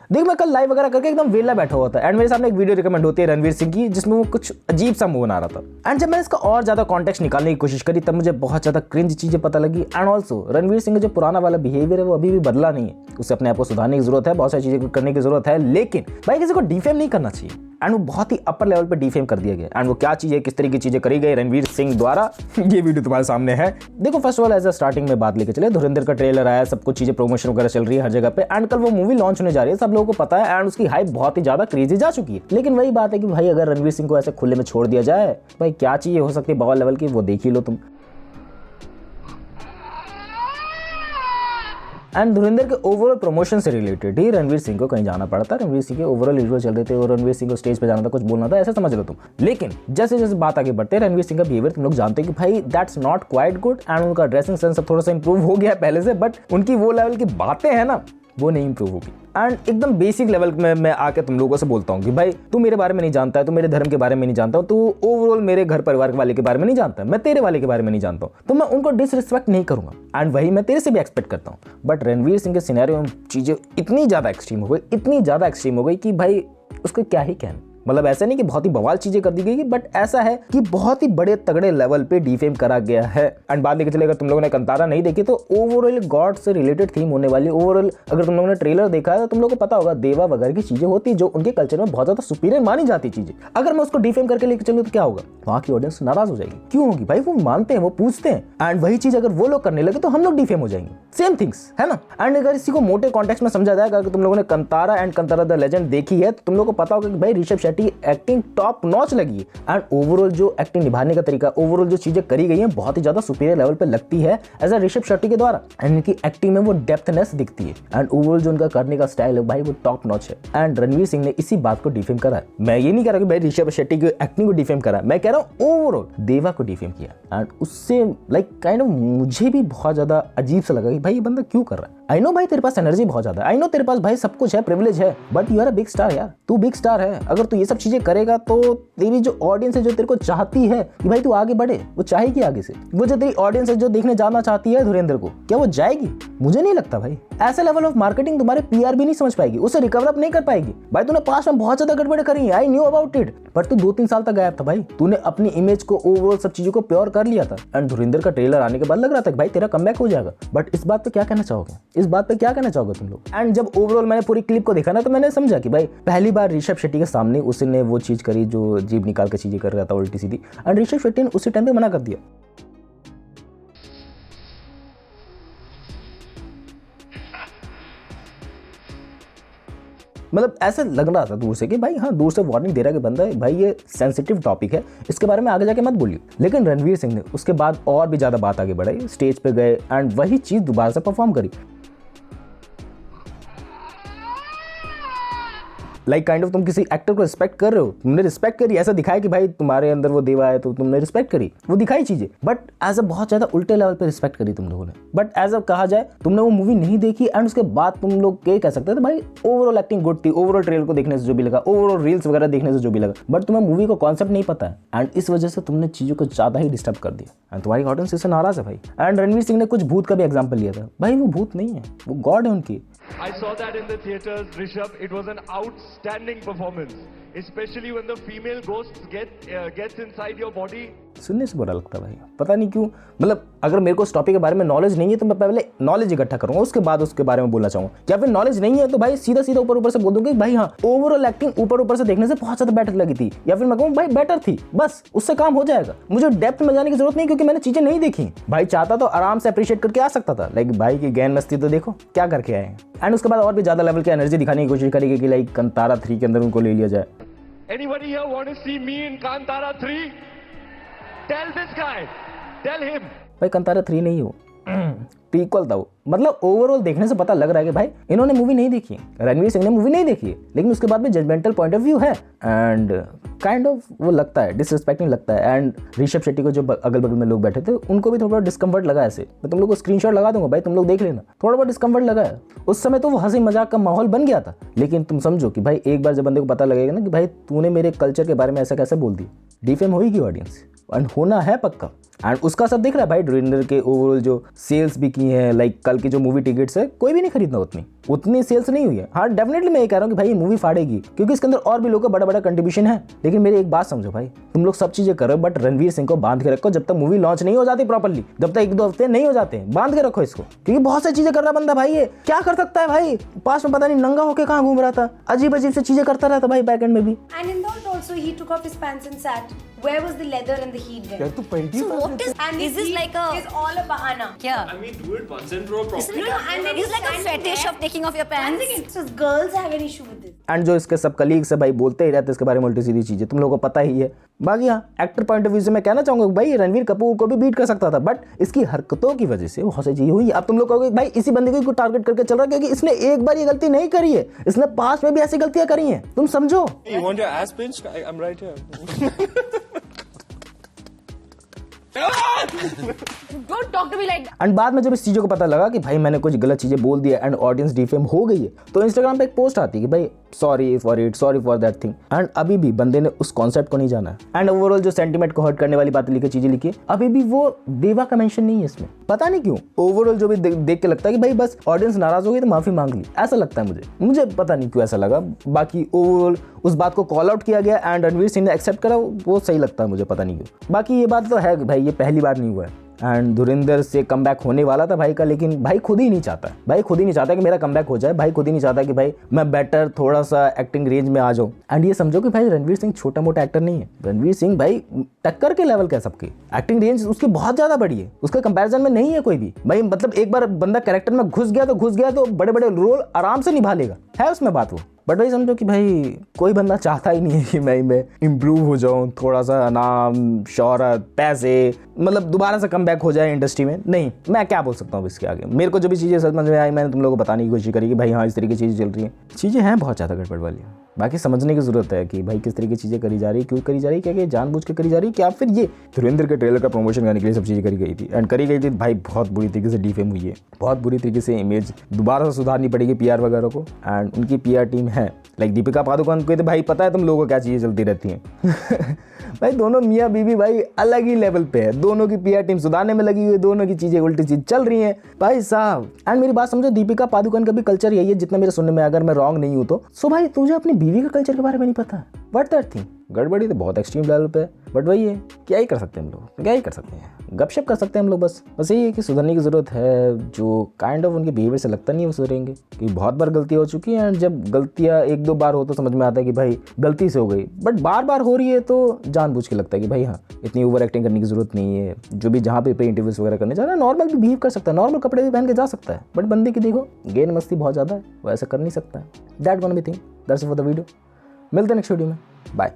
देख मैं कल लाइव वगैरह करके एकदम वेला बैठा हुआ था एंड मेरे सामने एक वीडियो रिकमेंड होती है रणवीर सिंह की जिसमें वो कुछ अजीब सा मूव बना रहा था एंड जब मैंने इसका और ज्यादा कॉन्टेक्स्ट निकालने की कोशिश करी तब मुझे बहुत ज्यादा क्रिंज चीजें पता लगी एंड ऑल्सो रणवीर सिंह का जो पुराना वाला बिहेवियर है वो अभी भी बदला नहीं है, उसे अपने आप को सुधारने की जरूरत है, बहुत सारी चीजें करने की जरूरत है, लेकिन भाई किसी को डिफेम नहीं करना चाहिए एंड वो बहुत ही अपर लेवल पे डिफेम कर दिया गया एंड वो क्या चीज़ है, किस तरह की चीज़ें करी गई रणवीर सिंह द्वारा ये वीडियो तुम्हारे सामने है। देखो first of all as a starting में बात लेके चले, धुरंधर का ट्रेलर आया, सब कुछ चीज़ें प्रमोशन वगैरह चल रही है हर जगह पे एंड कल वो मूवी लॉन्च होने जा रही है, सब लोगों को पता है एंड उसकी हाइप बहुत ही ज्यादा क्रेजी जा चुकी है। लेकिन वही बात है कि भाई अगर रणवीर सिंह को ऐसे खुले में छोड़ दिया जाए, भाई क्या चीज़ें हो सकती है बवाल लेवल की, वो देख ही लो तुम। एंड धुरंधर के ओवरऑल प्रमोशन से रिलेटेड ही रणवीर सिंह को कहीं जाना पड़ा था, रणवीर सिंह के ओवरऑल वीडियो चल रहे थे और रणवीर सिंह को स्टेज पे जाना था, कुछ बोलना था, ऐसा समझ लो तुम। लेकिन जैसे जैसे बात आगे बढ़ते रणवीर सिंह का बिहेवियर तुम लोग जानते हो कि भाई that's not quite good and उनका ड्रेसिंग सेंस अब थोड़ा सा इंप्रूव हो गया है पहले से, बट उनकी वो लेवल की बातें हैं ना वो नहीं इंप्रूव होगी। एंड एकदम बेसिक लेवल में मैं आके तुम लोगों से बोलता हूँ कि भाई तू मेरे बारे में नहीं जानता है, तू मेरे धर्म के बारे में नहीं जानता, तू ओवरऑल मेरे घर परिवार वाले के बारे में नहीं जानता, मैं तेरे वाले के बारे में नहीं जानता हूँ, तो मैं उनको डिसरिस्पेक्ट नहीं करूंगा एंड वही मैं तेरे से भी एक्सपेक्ट करता हूँ। बट रणवीर सिंह के सिनेरियो में चीजें इतनी ज्यादा एक्सट्रीम हो गई, इतनी ज्यादा एक्सट्रीम हो गई कि भाई उसको क्या ही कहना। मतलब ऐसा नहीं कि बहुत ही बवाल चीजें कर दी गई, बट ऐसा है कि बहुत ही बड़े तगड़े लेवल पे डिफेम करा गया है। एंड बात लेके चले, अगर तुम लोगों ने कंतारा नहीं देखी तो ओवरऑल गॉड से रिलेटेड थीम होने वाली, ओवरऑल अगर तुम लोगों ने ट्रेलर देखा है तो तुम लोगों को पता होगा देवा वगैरह की चीजें होती जो उनके कल्चर में बहुत ज्यादा सुपीरियर मानी जाती चीजें। अगर मैं उसको डिफेम करके लेके चलूँ तो क्या होगा, वहां की ऑडियंस नाराज हो जाएगी। क्यों होगी भाई, वो मानते हैं, वो पूछते हैं एंड वही चीज अगर वो लोग करने लगे तो हम लोग डिफेम हो जाएंगे। सेम थिंग्स है ना। एंड अगर इसी को मोटे कॉन्टेक्स्ट में समझा जाएगा, अगर तुम लोगों ने Kantara and Kantara the legend देखी है तो तुम लोगों को पता होगा कि भाई Rishabh Shetty acting top notch लगी एंड ओवरऑल जो एक्टिंग निभाने का तरीका, ओवरऑल जो चीजें करी गई हैं बहुत ही ज्यादा सुपीरियर लेवल पे लगती है एज अ ऋषभ शेट्टी के द्वारा एंड इनकी एक्टिंग में वो डेप्थनेस दिखती है एंड ओवरऑल जो उनका करने का स्टाइल है भाई वो टॉप नॉच है एंड रणवीर सिंह ने इसी बात को डिफेम करा है। मैं ये नहीं कह रहा कि भाई ऋषभ शेट्टी की एक्टिंग को डिफेम करा, मैं कह रहा हूँ ओवरऑल देवा को डिफेम किया एंड उससे लाइक काइंड ऑफ मुझे भी बहुत ज्यादा अजीब सा लगा कि भाई ये बंदा क्यों कर रहा है। आई नो भाई तेरे पास एनर्जी बहुत ज्यादा है, आई नो तेरे पास भाई सब कुछ है, प्रिविलेज है, but you are a big star यार, तू बिग स्टार है। अगर तू ये सब चीजें करेगा तो तेरी जो ऑडियंस है जो तेरे को चाहती है कि भाई तू आगे बढ़े, वो चाहेगी आगे से। वो जो तेरी ऑडियंस है जो देखने जाना चाहती है धुरंधर को, क्या वो जाएगी? मुझे नहीं लगता भाई। ऐसा लेवल ऑफ मार्केटिंग तुम्हारे पीआर भी नहीं समझ पाएगी, उसे रिकवर अप नहीं कर पाएगी। भाई तूने पास्ट में बहुत ज्यादा गड़बड़ करी है, I knew about it, but तू 2-3 साल तक गायब था भाई। तूने अपनी इमेज को ओवरऑल सब चीजों को प्योर कर लिया था एंड धुरंधर का ट्रेलर आने के बाद लग रहा था कि भाई तेरा कमबैक हो जाएगा। बट इस बात पे क्या कहना चाहोगे, इस बात पे क्या कहना चाहोगे तुम लोग? एंड जब ओवरऑल मैंने पूरी क्लिप को देखा ना तो मैंने समझा कि भाई पहली बार ऋषभ शेट्टी के सामने उसने वो चीज करी जो जीभ निकाल के चीजें कर रहा था उल्टी सीधी एंड ऋषभ शेट्टी ने उसी टाइम पे मना कर दिया। मतलब ऐसे लग रहा था दूर से कि भाई हाँ दूर से वार्निंग दे रहा है कि बंदा भाई ये सेंसिटिव टॉपिक है, इसके बारे में आगे जाके मत बोलिए। लेकिन रणवीर सिंह ने उसके बाद और भी ज्यादा बात आगे बढ़ाई, स्टेज पे गए एंड वही चीज दोबारा से परफॉर्म करी। लाइक काइंड ऑफ तुम किसी एक्टर को रिस्पेक्ट कर रहे हो, तुमने रिस्पेक्ट करी, ऐसा दिखाया कि भाई तुम्हारे अंदर वो देवा है तो तुमने रिस्पेक्ट करी, वो दिखाई चीजें, बट एज अ बहुत ज्यादा उल्टे लेवल पे रिस्पेक्ट करी तुम लोगों ने। बट एज अ कहा जाए तुमने वो मूवी नहीं देखी एंड उसके बाद तुम लोग ये कह सकते थे भाई ओवरऑल एक्टिंग गुड थी, ओवरऑल ट्रेलर को देखने से जो भी लगा, ओवरऑल रील्स वगैरह देखने से जो भी लगा, बट तुम्हें मूवी को कॉन्सेप्ट नहीं पता है एंड इस वजह से तुमने चीजों को ज्यादा ही डिस्टर्ब कर दिया एंड तुम्हारी ऑडियंस इससे नाराज है भाई। एंड रणवीर सिंह ने कुछ भूत का भी एग्जाम्पल लिया था, भाई वो भूत नहीं है, वो गॉड है उनकी। I saw that in the theaters, Rishabh. It was an outstanding performance, especially when the female ghost gets inside your body. सुनने से बुरा लगता है भाई, पता नहीं क्यों। मतलब अगर मेरे को इस टॉपिक के बारे में नॉलेज नहीं है तो मैं पहले नॉलेज इकट्ठा करूंगा, उसके बाद उसके बारे में बोलना चाहूंगा। या फिर नॉलेज नहीं है तो भाई सीधा सीधा ऊपर से बोल दूंगा कि भाई हाँ ओवरऑल एक्टिंग ऊपर से देखने से बहुत ज्यादा बेटर लगी थी, या फिर मैं कहूँ भाई बेटर थी, बस उससे काम हो जाएगा। मुझे डेप्थ में जाने की जरूरत नहीं क्योंकि मैंने चीजें नहीं देखी। भाई चाहता तो आराम से अप्रिशिएट करके आ सकता था, लाइक भाई की गैन मस्ती तो देखो क्या करके आए हैं। एंड उसके बाद और भी ज्यादा लेवल की एनर्जी दिखाने की कोशिश करेगी कि लाइक कंतारा 3 के अंदर उनको ले लिया जाए। Anybody here want to see me in Kantara 3? Tell this guy. Tell him. भाई कंतारा 3 नहीं हो, प्रीक्वल था वो। मतलब ओवरऑल देखने से पता लग रहा है कि भाई इन्होंने मूवी नहीं देखी है, रणवीर सिंह ने मूवी नहीं देखी है, लेकिन उसके बाद भी जजमेंटल पॉइंट ऑफ व्यू है एंड काइंड ऑफ वो लगता है डिसरिस्पेक्टिंग लगता है। एंड ऋषभ शेट्टी को जो अगल बगल में लोग बैठे थे उनको भी थोड़ा डिस्कम्फर्ट लगा। ऐसे मैं तुम लोग को स्क्रीनशॉट लगा दूंगा भाई, तुम लोग देख लेना, थोड़ा बहुत डिस्कम्फर्ट लगा है। उस समय तो वो हंसी मजाक का माहौल बन गया था, लेकिन तुम समझो कि भाई एक बार जब बंदे को पता लगेगा ना कि भाई तूने मेरे कल्चर के बारे में ऐसा कैसे बोल दिया, डिफेम होगी ऑडियंस एंड होना है पक्का। एंड उसका सब दिख रहा है भाई, धुरंधर के ओवरऑल जो सेल्स भी की हैं, लाइक कल की जो मूवी टिकट्स है कोई भी नहीं खरीदना, उतनी सेल्स नहीं हुई है। हाँ डेफिनेटली मैं ये कह रहा हूँ कि भाई ये मूवी फाड़ेगी क्योंकि इसके अंदर और भी लोगों का बड़ा बड़ा कंट्रीब्यूशन है। लेकिन मेरी एक बात समझो भाई, तुम लोग सब चीजें करो बट रणवीर सिंह को बांध के रखो जब तक मूवी लॉन्च नहीं हो जाती प्रॉपर्ली, जब तक 1-2 हफ्ते नहीं हो जाते बांध के रखो इसको, क्योंकि बहुत सारी चीजें कर रहा बंदा भाई। ये क्या कर सकता है भाई, पास में पता नहीं नंगा होके कहाँ घूम रहा था, अजीब अजीब से चीजें करता रहता भाई बैक एंड में भी। And in that also he took off his pants and sat. Where was the leather and the heat then? यार तू पहली So what is And is this like a is all a bahana. yeah? I mean, do it once and for all Is it properly. like and a, then is you like a stand fetish there. of taking off your One pants? second, so girls have an issue with this. And जो इसके सब colleagues है भाई बोलते ही रहते हैं इसके बारे में उल्टी सीधी चीजें, तुम लोगों को पता ही है। बाकी हाँ एक्टर पॉइंट ऑफ व्यू से मैं कहना चाहूंगा भाई रणवीर कपूर को भी बीट कर सकता था बट इसकी हरकतों की वजह से बहुत सी चीजें हुई। अब तुम लोग कहोगे भाई इसी बंदे को टारगेट करके चल रहा है क्योंकि इसने एक बार ये गलती नहीं करी है, इसने पास्ट में भी ऐसी गलतियां करी हैं, तुम समझो। You want your ass pinched? I'm right here. Don't talk to me like that. And बाद में जब इस चीज़ों को पता लगा कि भाई मैंने कुछ गलत चीज़ें बोल दिया एंड ऑडियंस डिफेम हो गई है, तो इंस्टाग्राम पे एक पोस्ट आती है कि भाई sorry for it, sorry for that thing. And अभी भी बंदे ने उस कॉन्सेप्ट को नहीं जाना है एंड ओवरऑल जो सेंटीमेंट को हर्ट करने वाली बातें लिखी, चीजें लिखी, अभी भी वो देवा का मेंशन नहीं है इसमें, पता नहीं क्यों। ओवरऑल जो भी देख के लगता है कि भाई बस ऑडियंस नाराज हो गई तो माफी मांग ली, ऐसा लगता है मुझे पता नहीं क्यों ऐसा लगा। बाकी ओवरऑल उस बात को कॉल आउट किया गया एंड रणवीर सिंह ने एक्सेप्ट करा, वो सही लगता है मुझे, पता नहीं क्यों। बाकी ये बात तो है कि भाई ये पहली बार नहीं हुआ है एंड धुरिंदर से कमबैक होने वाला था भाई का, लेकिन भाई खुद ही नहीं चाहता, भाई खुद ही नहीं चाहता कि मेरा कमबैक हो जाए, भाई खुद ही नहीं चाहता कि भाई मैं बेटर थोड़ा सा एक्टिंग रेंज में आ जाऊं। एंड ये समझो कि भाई रणवीर सिंह छोटा मोटा एक्टर नहीं है, रणवीर सिंह भाई टक्कर के लेवल का, सबकी एक्टिंग रेंज उसकी बहुत ज्यादा बड़ी है, उसके कंपैरिजन में नहीं है कोई भी भाई। मतलब एक बार बंदा कैरेक्टर में घुस गया तो बड़े बड़े रोल आराम से निभा लेगा, है उसमें बात वो। बट भाई समझो कि भाई कोई बंदा चाहता ही नहीं है कि मैं इम्प्रूव हो जाऊं, थोड़ा सा नाम शोहरत पैसे, मतलब दोबारा से कमबैक हो जाए इंडस्ट्री में। नहीं, मैं क्या बोल सकता हूँ इसके आगे। मेरे को जो भी चीज़ें समझ में आई मैंने तुम लोगों को बताने की कोशिश करी कि भाई हाँ इस तरीके की चीज़ें चल रही हैं, चीज़ें हैं बहुत ज़्यादा गड़बड़ वाली। बाकी समझने की जरूरत है कि भाई किस तरीके की चीज़ें करी जा रही है, क्यों करी जा रही है, क्या जानबूझ के करी जा रही है, क्या फिर ये धुरंधर के ट्रेलर का प्रमोशन करने के लिए सब चीज़ें करी गई थी। एंड करी गई थी भाई बहुत बुरी तरीके से डिफेम हुई है, बहुत बुरी तरीके से इमेज दोबारा से सुधारनी पड़ेगी पीआर वगैरह को। एंड उनकी पीआर टीम है लाइक दीपिका पादुकोण को, तो भाई पता है तुम लोगों को क्या चीज़ें चलती रहती हैं भाई दोनों मियाँ बीवी भाई अलग ही लेवल पे है, दोनों की पीआर टीम सुधारने में लगी हुई है, दोनों की चीज़ें उल्टी चीज चल रही हैं भाई साहब। एंड मेरी बात समझो, दीपिका पादुकोण का भी कल्चर यही है जितना मेरे सुनने में, अगर मैं रॉन्ग नहीं हूँ तो। सो भाई तुझे अपनी बीवी का कल्चर के बारे में नहीं पता, व्हाट दैट थिंग, गड़बड़ी तो बहुत एक्सट्रीम लेवल पे है। बट वही है, क्या ही कर सकते हैं हम लोग, क्या ही कर सकते हैं, गपशप कर सकते हैं हम लोग। बस यही है कि सुधरने की ज़रूरत है, जो काइंड ऑफ उनके बिहेवियर से लगता नहीं है वो सुधरेंगे, क्योंकि बहुत बार गलतियाँ हो चुकी हैं। एंड जब गलतियाँ 1-2 बार हो तो समझ में आता है कि भाई गलती से हो गई, बट बार बार हो रही है तो जानबूझ के लगता है कि भाई हाँ इतनी ओवर एक्टिंग करने की जरूरत नहीं है। जो भी जहाँ पे इंटरव्यूज वगैरह करने जा रहा है नॉर्मल भी बिहेव कर सकता है, नॉर्मल कपड़े भी पहन के जा सकता है, बट बंदे की देखो गेन मस्ती बहुत ज़्यादा है, वो ऐसा कर नहीं सकता है। That gonna be thing, that's for the video. मिलते हैं नेक्स्ट वीडियो में, बाय।